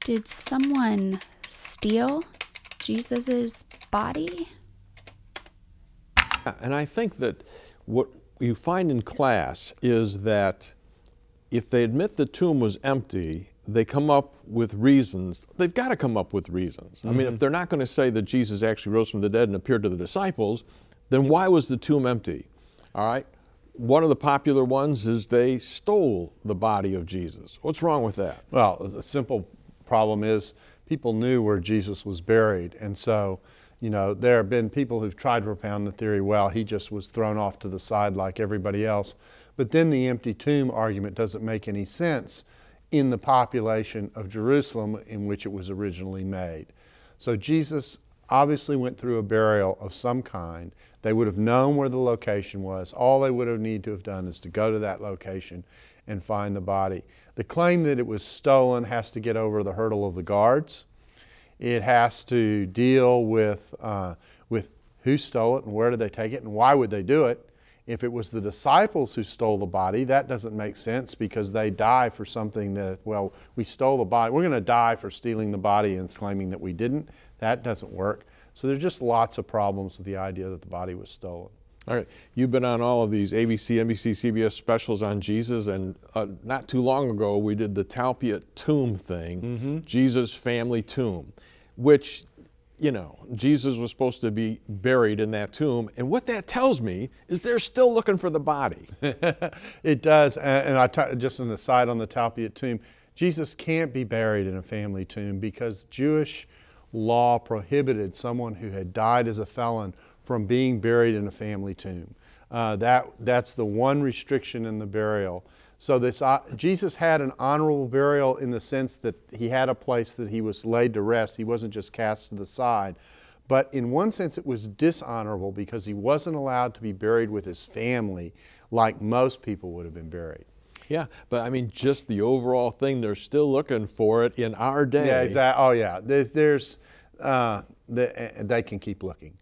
Did someone steal Jesus's body? And I think that what you find in class is that if they admit the tomb was empty, they come up with reasons. They've got to come up with reasons. I mean, if they're not going to say that Jesus actually rose from the dead and appeared to the disciples, then why was the tomb empty? All right? One of the popular ones is they stole the body of Jesus. What's wrong with that? Well, the simple problem is people knew where Jesus was buried. And so, you know, there have been people who've tried to propound the theory, well, he just was thrown off to the side like everybody else. But then the empty tomb argument doesn't make any sense in the population of Jerusalem in which it was originally made. So Jesus obviously went through a burial of some kind. They would have known where the location was. All they would have needed to have done is to go to that location and find the body. The claim that it was stolen has to get over the hurdle of the guards. It has to deal with who stole it and where did they take it and why would they do it. If it was the disciples who stole the body, that doesn't make sense because they die for something that, well, we stole the body. We're going to die for stealing the body and claiming that we didn't. That doesn't work. So there's just lots of problems with the idea that the body was stolen. All right, you've been on all of these ABC, NBC, CBS specials on Jesus, and not too long ago we did the Talpiot tomb thing, Jesus' family tomb, which, you know, Jesus was supposed to be buried in that tomb, and what that tells me is they're still looking for the body. It does, and just an aside on the Talpiot tomb, Jesus can't be buried in a family tomb because Jewish law prohibited someone who had died as a felon from being buried in a family tomb. That's the one restriction in the burial. So Jesus had an honorable burial in the sense that he had a place that he was laid to rest. He wasn't just cast to the side. But in one sense it was dishonorable because he wasn't allowed to be buried with his family like most people would have been buried. Yeah, but I mean, just the overall thing, they're still looking for it in our day. Yeah, exactly. Oh yeah, they can keep looking.